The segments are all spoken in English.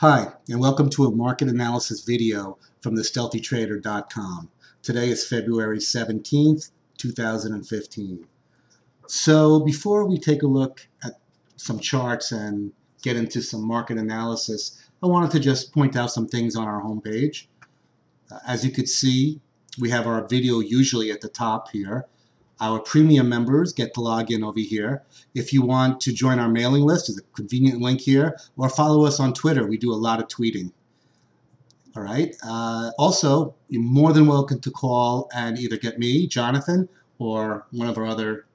Hi, and welcome to a market analysis video from thestealthytrader.com. Today is February 17th, 2015. So before we take a look at some charts and get into some market analysis, I wanted to just point out some things on our homepage. As you could see, we have our video usually at the top here. Our premium members get to log in over here. If you want to join our mailing list, there's a convenient link here, or follow us on Twitter. We do a lot of tweeting. All right. Also, you're more than welcome to call and either get me, Jonathan, or one of our other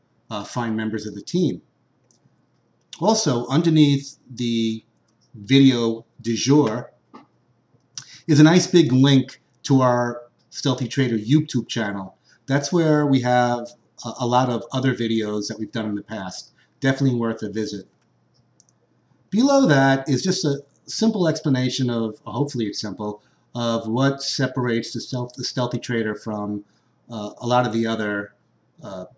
fine members of the team. Also, underneath the video du jour is a nice big link to our Stealthy Trader YouTube channel. That's where we have a lot of other videos that we've done in the past. Definitely worth a visit. Below that is just a simple explanation of, hopefully it's simple, of what separates the Stealthy Trader from a lot of the other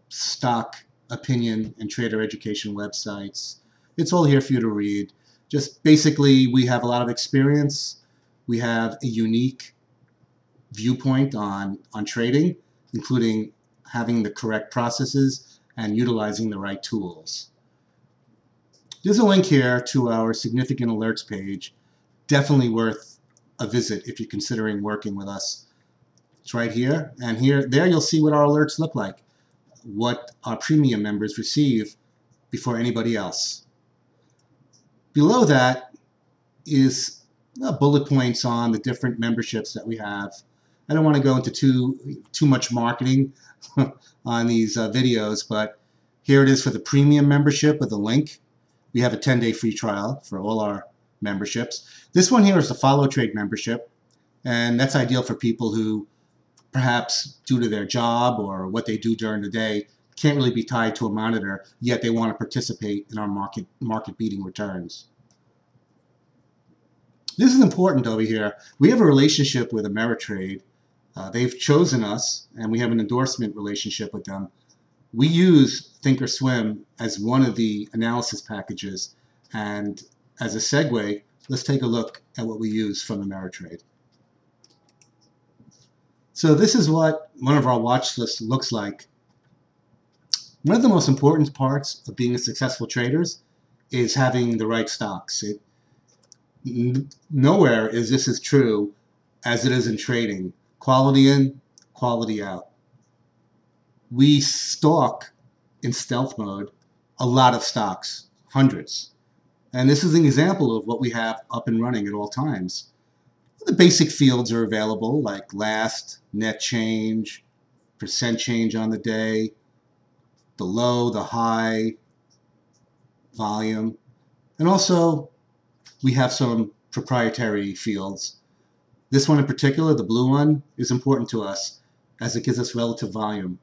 stock opinion and trader education websites. It's all here for you to read. Just basically, we have a lot of experience. We have a unique viewpoint on trading, including having the correct processes and utilizing the right tools. There's a link here to our significant alerts page. Definitely worth a visit if you're considering working with us. It's right here, and there you'll see what our alerts look like, what our premium members receive before anybody else. Below that is bullet points on the different memberships that we have. I don't want to go into too much marketing on these videos, but here it is for the premium membership with a link. We have a 10-day free trial for all our memberships. This one here is the follow trade membership, and that's ideal for people who perhaps due to their job or what they do during the day can't really be tied to a monitor, yet they want to participate in our market beating returns. This is important over here. We have a relationship with Ameritrade. They've chosen us, and we have an endorsement relationship with them. We use Thinkorswim as one of the analysis packages, and as a segue, let's take a look at what we use from Ameritrade. So this is what one of our watch lists looks like. One of the most important parts of being a successful trader is having the right stocks. Nowhere is this as true as it is in trading. Quality in, quality out. We stalk in stealth mode a lot of stocks, hundreds. And this is an example of what we have up and running at all times. The basic fields are available like last, net change, percent change on the day, the low, the high, volume. And also we have some proprietary fields. This one in particular, the blue one, is important to us as it gives us relative volume,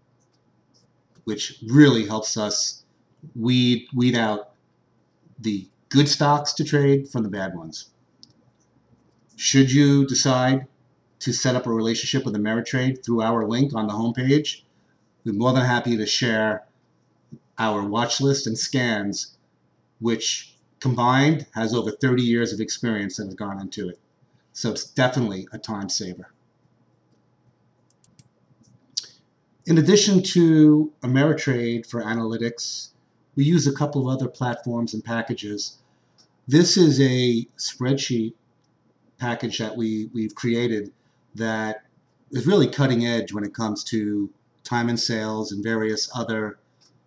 which really helps us weed out the good stocks to trade from the bad ones. Should you decide to set up a relationship with Ameritrade through our link on the homepage, we're more than happy to share our watch list and scans, which combined has over 30 years of experience that has gone into it. So it's definitely a time saver. In addition to Ameritrade for analytics, we use a couple of other platforms and packages. This is a spreadsheet package that we've created that is really cutting edge when it comes to time and sales and various other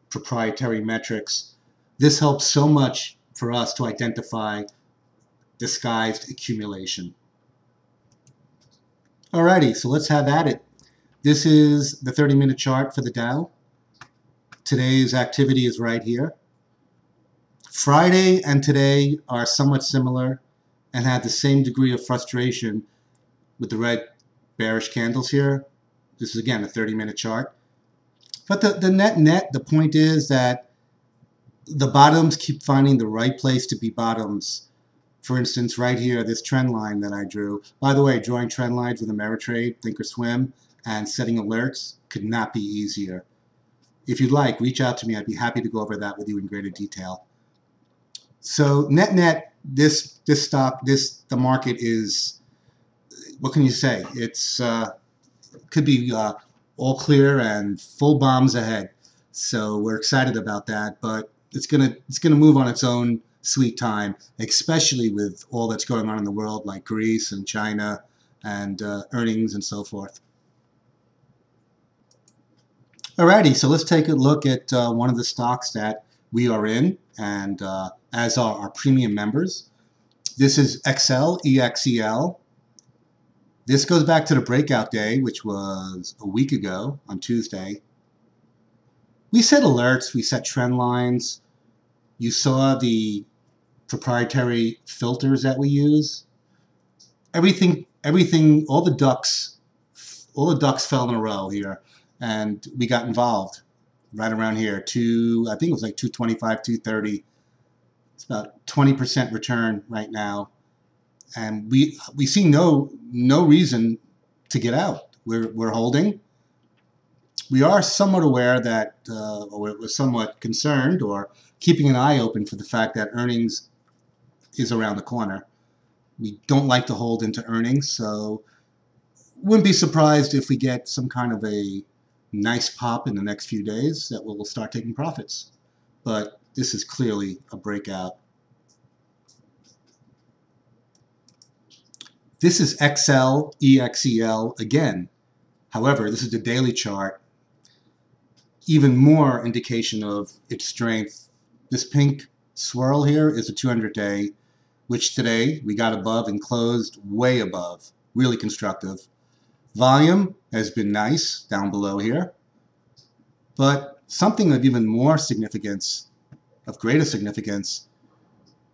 proprietary metrics. This helps so much for us to identify disguised accumulation. Alrighty, so let's have at it. This is the 30-minute chart for the Dow. Today's activity is right here. Friday and today are somewhat similar and had the same degree of frustration with the red bearish candles here. This is again a 30-minute chart. But the net, the point is that the bottoms keep finding the right place to be bottoms. For instance, right here, this trend line that I drew. By the way, drawing trend lines with Ameritrade, Thinkorswim, and setting alerts could not be easier. If you'd like, reach out to me. I'd be happy to go over that with you in greater detail. So net, the market is, what can you say? It's could be all clear and full bombs ahead. So we're excited about that, but it's gonna move on its own sweet time, especially with all that's going on in the world, like Greece and China and earnings and so forth. Alrighty, so let's take a look at one of the stocks that we are in, and as are our premium members. This is EXEL, EXEL. This goes back to the breakout day, which was a week ago on Tuesday. We set alerts, we set trend lines. You saw the proprietary filters that we use. Everything, all the ducks fell in a row here, and we got involved right around here. I think it was like 225, 230. It's about 20% return right now, and we see no reason to get out. We're holding. We are somewhat aware that, or we're somewhat concerned, or keeping an eye open for the fact that earnings is around the corner. We don't like to hold into earnings, so wouldn't be surprised if we get some kind of a nice pop in the next few days that we'll start taking profits. But this is clearly a breakout. This is EXEL, EXEL again. However, this is the daily chart. Even more indication of its strength. This pink swirl here is a 200-day, which today we got above and closed way above. Really constructive. Volume has been nice down below here. But something of even more significance, of greater significance,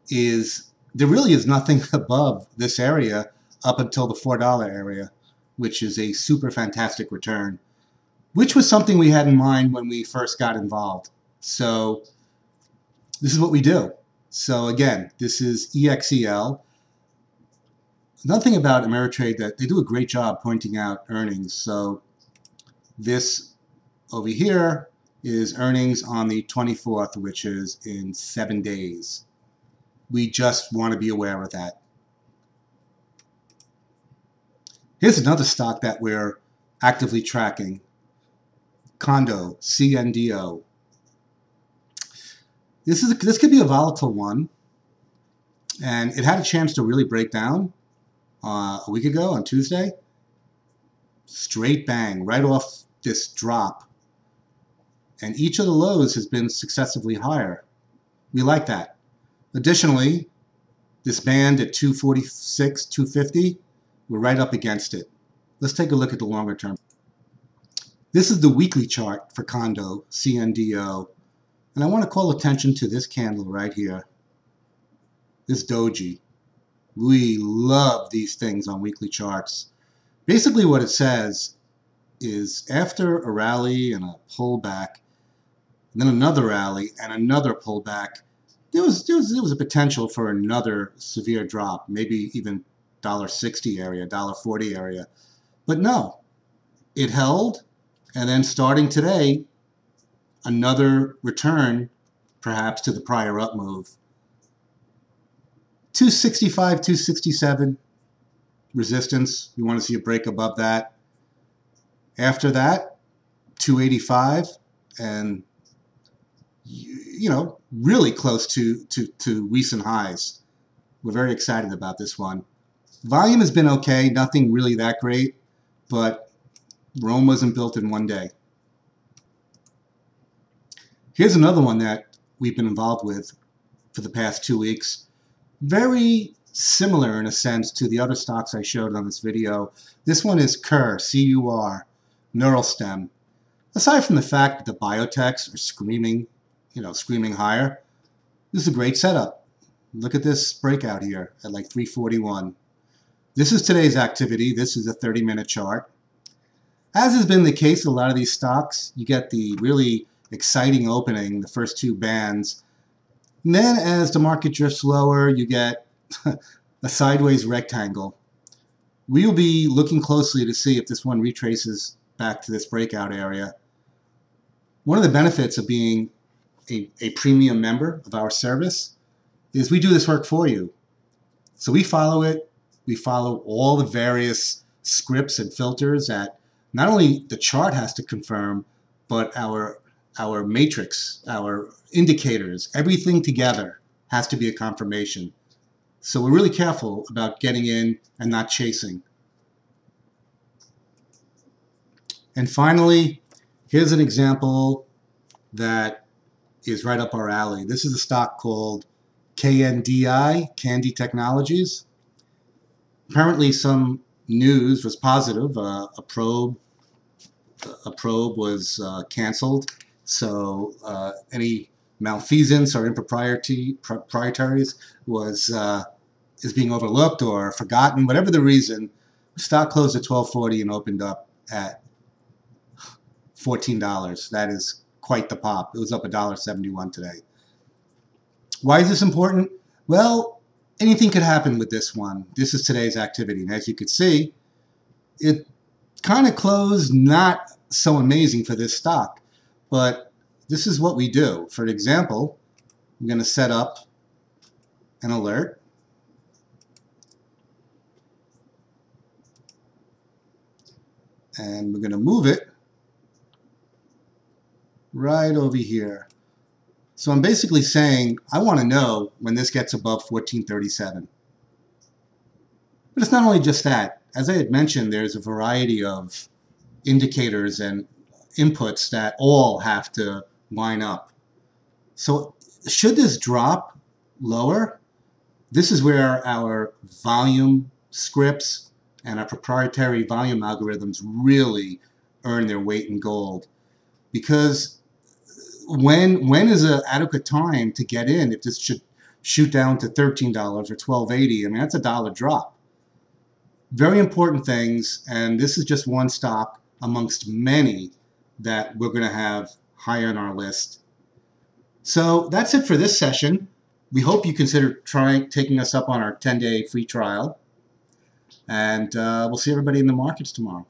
is there really is nothing above this area up until the $4 area, which is a super fantastic return, which was something we had in mind when we first got involved. So this is what we do. So again, this is EXEL. Another thing about Ameritrade, that they do a great job pointing out earnings. So this over here is earnings on the 24th, which is in 7 days. We just want to be aware of that. Here's another stock that we're actively tracking. CNDO, CNDO. This could be a volatile one, and it had a chance to really break down a week ago on Tuesday. Straight bang, right off this drop. And each of the lows has been successively higher. We like that. Additionally, this band at 246, 250, we're right up against it. Let's take a look at the longer term. This is the weekly chart for CNDO, CNDO. And I want to call attention to this candle right here. This doji. We love these things on weekly charts. Basically what it says is after a rally and a pullback, and then another rally and another pullback, there was a potential for another severe drop, maybe even $1.60 area, $1.40 area. But no, it held, and then starting today, another return perhaps to the prior up move. 265, 267 resistance. We want to see a break above that. After that, 285, and really close to recent highs. We're very excited about this one. Volume has been okay, nothing really that great, but Rome wasn't built in one day. Here's another one that we've been involved with for the past 2 weeks. Very similar in a sense to the other stocks I showed on this video. This one is CUR, C-U-R, Neural Stem. Aside from the fact that the biotechs are screaming higher, this is a great setup. Look at this breakout here at like 341. This is today's activity. This is a 30-minute chart. As has been the case with a lot of these stocks, you get the really exciting opening, the first two bands. And then as the market drifts lower, you get a sideways rectangle. We will be looking closely to see if this one retraces back to this breakout area. One of the benefits of being a premium member of our service is we do this work for you. So we follow it. We follow all the various scripts and filters that not only the chart has to confirm, but our matrix, our indicators, everything together has to be a confirmation. So we're really careful about getting in and not chasing. And finally, here's an example that is right up our alley. This is a stock called KNDI, Candy Technologies. Apparently some news was positive. A probe was canceled. So any malfeasance or improprieties is being overlooked or forgotten. Whatever the reason, the stock closed at $12.40 and opened up at $14. That is quite the pop. It was up $1.71 today. Why is this important? Well, anything could happen with this one. This is today's activity. And as you can see, it kind of closed not so amazing for this stock. But this is what we do. For example, I'm going to set up an alert. And we're going to move it right over here. So I'm basically saying I want to know when this gets above 1437. But it's not only just that. As I had mentioned, there's a variety of indicators and inputs that all have to line up. So should this drop lower, this is where our volume scripts and our proprietary volume algorithms really earn their weight in gold. Because when is an adequate time to get in if this should shoot down to $13 or $12.80? I mean, that's a dollar drop. Very important things, and this is just one stock amongst many that we're going to have high on our list. So that's it for this session. We hope you consider taking us up on our 10-day free trial, and we'll see everybody in the markets tomorrow.